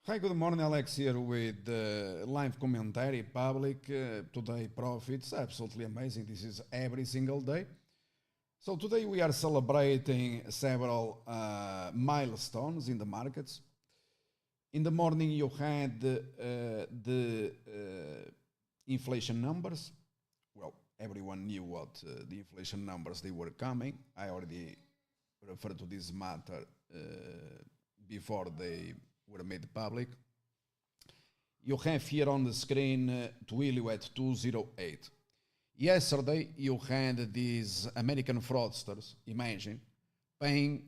Hi, good morning. Alex here with live commentary, public. Today, profits absolutely amazing. This is every single day. So, today we are celebrating several milestones in the markets. In the morning, you had the inflation numbers. Well, everyone knew what the inflation numbers they were coming. I already referred to this matter before they were made public. You have here on the screen Twilio at 208. Yesterday, you had these American fraudsters, imagine, paying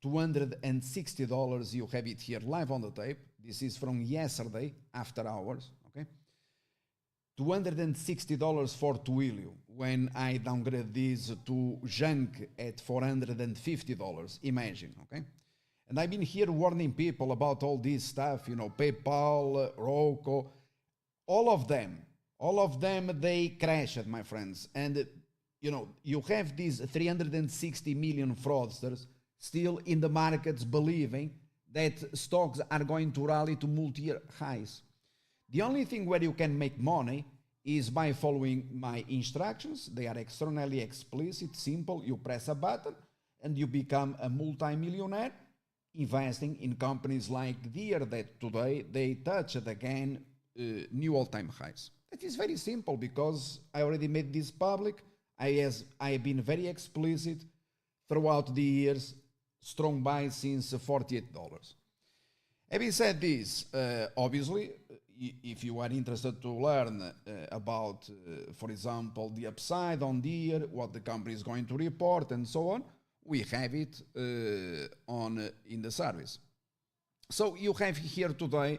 $260. You have it here live on the tape. This is from yesterday, after hours, okay? $260 for Twilio when I downgrade this to junk at $450. Imagine, okay? And I've been here warning people about all this stuff, PayPal, Roku, all of them, they crashed, my friends. And, you have these 360 million fraudsters still in the markets believing that stocks are going to rally to multi-year highs. The only thing where you can make money is by following my instructions. They are extremely explicit, simple. You press a button and you become a multi-millionaire investing in companies like Vieira that today they touched again new all-time highs. It is very simple because I already made this public. I have been very explicit throughout the years, strong buy since $48. Having said this, obviously, if you are interested to learn about, for example, the upside on the year, what the company is going to report, and so on, we have it in the service. So you have here today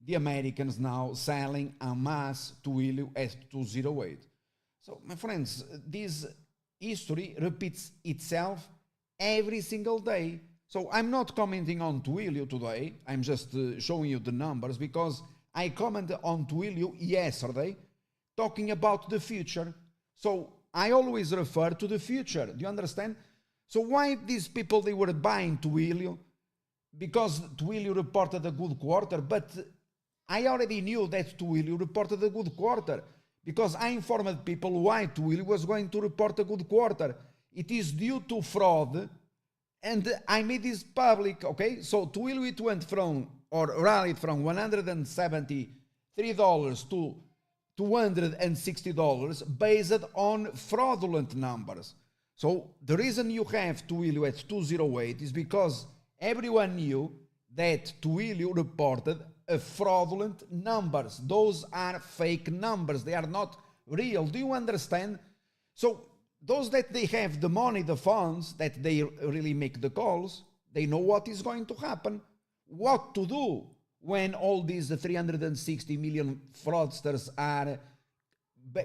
the Americans now selling en masse Twilio at 208. So, my friends, this history repeats itself every single day. So I'm not commenting on Twilio today. I'm just showing you the numbers because I commented on Twilio yesterday talking about the future. So I always refer to the future. Do you understand? So why these people, they were buying Twilio? Because Twilio reported a good quarter, but I already knew that Twilio reported a good quarter because I informed people why Twilio was going to report a good quarter. It is due to fraud, and I made this public, okay? So Twilio, it went from, or rallied from $173 to $260 based on fraudulent numbers. So the reason you have Twilio at 208 is because everyone knew that Twilio reported fraudulent numbers. Those are fake numbers. They are not real. Do you understand? So those that they have the money, the funds, that they really make the calls, they know what is going to happen, what to do when all these 360 million fraudsters are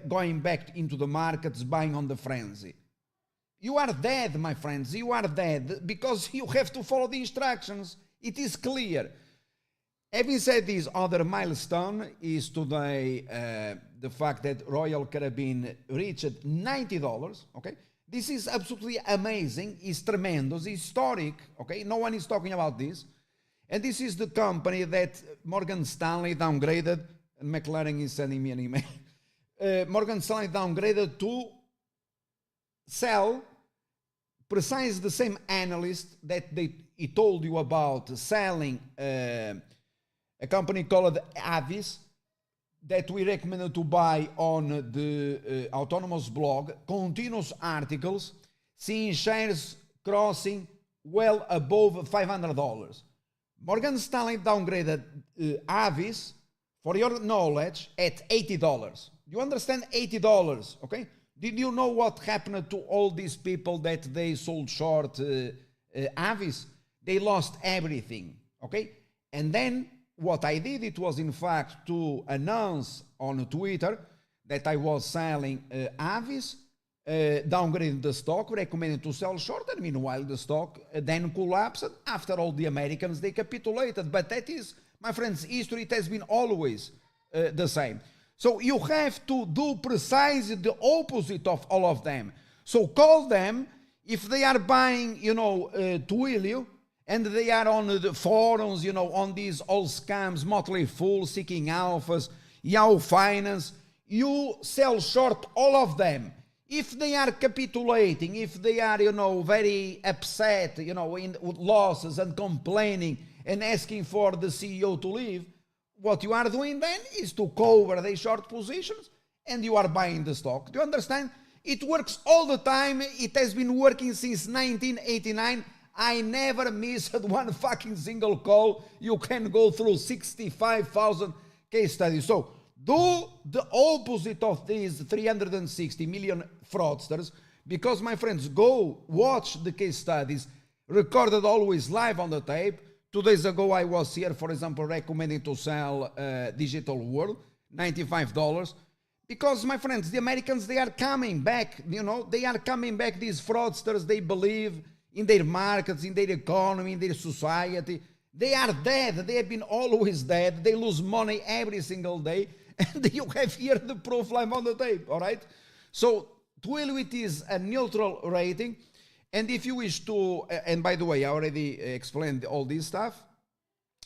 going back into the markets, buying on the frenzy. You are dead, my friends. You are dead because you have to follow the instructions. It is clear. Having said this, other milestone is today the fact that Royal Caribbean reached $90. Okay, this is absolutely amazing. It's tremendous, historic. Okay, no one is talking about this, and this is the company that Morgan Stanley downgraded. And McLaren is sending me an email. Morgan Stanley downgraded to sell precisely the same analyst that he told you about selling a company called Avis that we recommended to buy on the Autonomous blog, continuous articles, seeing shares crossing well above $500. Morgan Stanley downgraded Avis, for your knowledge, at $80. You understand? $80, okay? Did you know what happened to all these people that they sold short Avis? They lost everything, okay? And then what I did, it was in fact to announce on Twitter that I was selling Avis, downgrading the stock, recommending to sell short, and meanwhile the stock then collapsed after all the Americans, they capitulated. But that is, my friends, history. It has been always the same. So you have to do precisely the opposite of all of them. So call them if they are buying, Twilio, and they are on the forums, on these old scams, Motley Fool, Seeking Alphas, Yahoo Finance. You sell short all of them. If they are capitulating, if they are, very upset, with losses and complaining and asking for the CEO to leave, what you are doing then is to cover the short positions and you are buying the stock. Do you understand? It works all the time. It has been working since 1989. I never missed one fucking single call. You can go through 65,000 case studies. So do the opposite of these 360 million fraudsters, because, my friends, go watch the case studies recorded always live on the tape. 2 days ago, I was here, for example, recommending to sell Digital World, $95. Because, my friends, the Americans, they are coming back, they are coming back, these fraudsters. They believe in their markets, in their economy, in their society. They are dead. They have been always dead. They lose money every single day. And you have here the proof live on the tape, all right? So, Twilio, it is a neutral rating. And if you wish to, and by the way, I already explained all this stuff.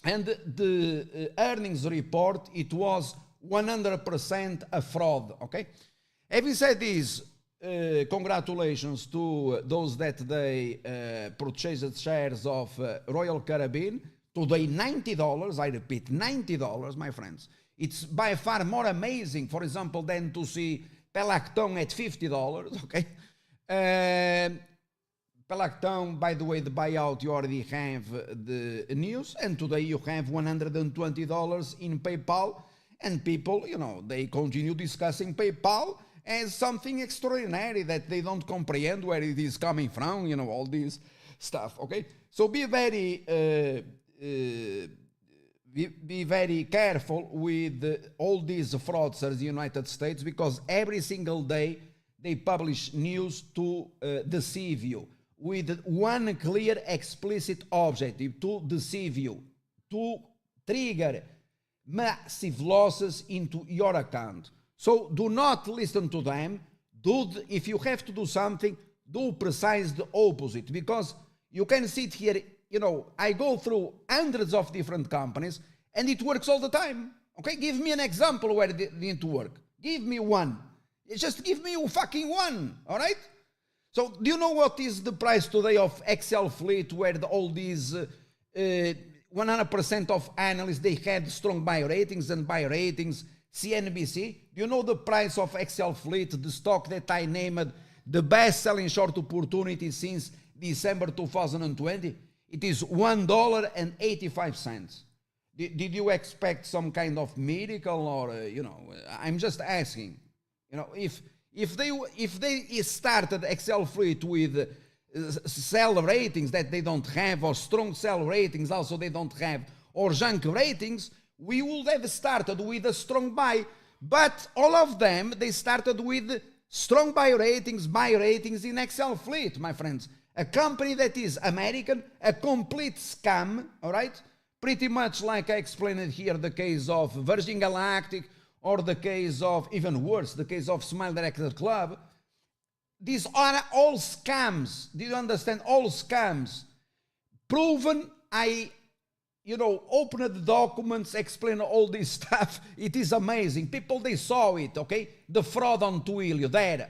And the earnings report, it was 100% a fraud, okay? Having said this, congratulations to those that they purchased shares of Royal Caribbean. Today, $90, I repeat, $90, my friends. It's by far more amazing, for example, than to see Pelacton at $50, okay? Pelacton, by the way, the buyout, you already have the news, and today you have $120 in PayPal, and people, they continue discussing PayPal as something extraordinary that they don't comprehend where it is coming from, all this stuff, okay? So be very be very careful with all these fraudsters in the United States, because every single day they publish news to deceive you with one clear, explicit objective: to deceive you, to trigger massive losses into your account. So do not listen to them. If you have to do something, do precise the opposite, because you can sit here, I go through hundreds of different companies and it works all the time. Okay, give me an example where it didn't work. Give me one. Just give me fucking one, all right? So do you know what is the price today of Excel Fleet, where all these 100% of analysts, they had strong buy ratings and buy ratings, CNBC? Do you know the price of Excel Fleet, the stock that I named the best-selling short opportunity since December 2020? It is $1.85. Did you expect some kind of miracle, or I'm just asking. If they started Excel Fleet with sell ratings that they don't have, or strong sell ratings also they don't have, or junk ratings, we would have started with a strong buy. But all of them, they started with strong buy ratings in Excel Fleet, my friends. A company that is American, a complete scam, all right? Pretty much like I explained here, the case of Virgin Galactic, or the case of, even worse, the case of Smile Director Club. These are all scams. Do you understand? All scams. Proven. I opened the documents, explain all this stuff. It is amazing. People, they saw it, okay? The fraud on Twilio, there,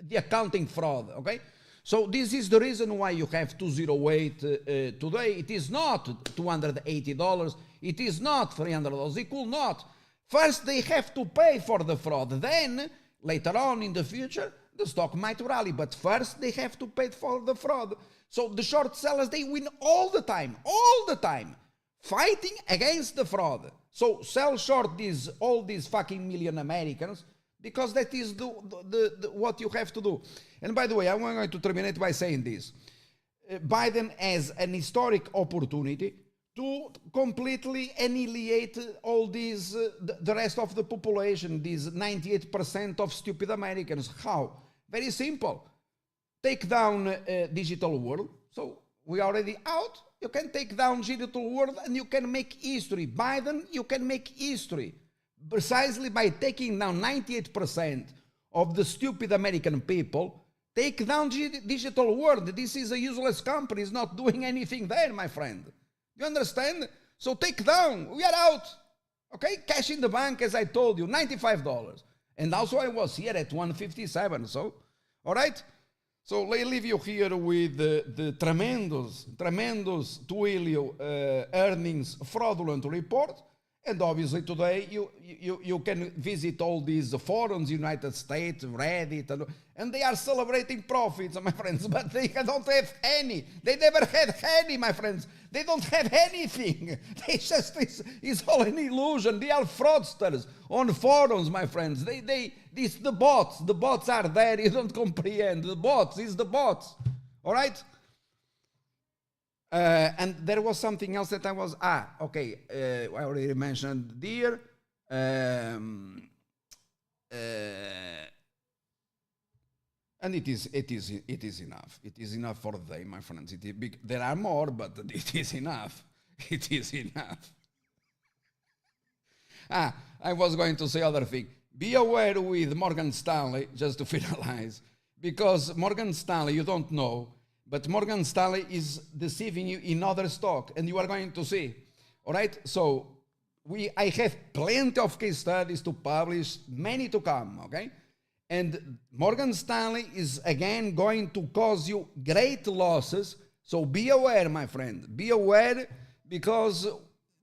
the accounting fraud, okay? So this is the reason why you have 208 today. It is not $280. It is not $300. It could not. First, they have to pay for the fraud. Then, later on in the future, the stock might rally. But first, they have to pay for the fraud. So the short sellers, they win all the time, fighting against the fraud. So sell short all these fucking million Americans, because that is what you have to do. And by the way, I'm going to terminate by saying this. Biden has an historic opportunity to completely annihilate all these, the rest of the population, these 98% of stupid Americans. How? Very simple. Take down Digital World. So we are already out. You can take down Digital World and you can make history. Biden, you can make history precisely by taking down 98% of the stupid American people, Take down digital world. This is a useless company. It's not doing anything there, my friend. You understand? So take down. We are out. Okay? Cash in the bank, as I told you, $95. And also I was here at 157. So, all right? So I leave you here with the tremendous Twilio earnings fraudulent report. And obviously today you can visit all these forums, United States, Reddit, and they are celebrating profits, my friends, but they don't have any. They never had any, my friends. They don't have anything. They just, it's all an illusion. They are fraudsters on forums, my friends. The bots. The bots are there. You don't comprehend. The bots is the bots. All right? And there was something else that I was, okay, I already mentioned there. And it is enough. It is enough for the day, my friends. It is big. There are more, but it is enough. It is enough. I was going to say other thing. Be aware with Morgan Stanley, just to finalize, because Morgan Stanley, you don't know, but Morgan Stanley is deceiving you in other stock, and you are going to see. All right? So I have plenty of case studies to publish, many to come, okay? And Morgan Stanley is again going to cause you great losses. So be aware, my friend. Be aware, because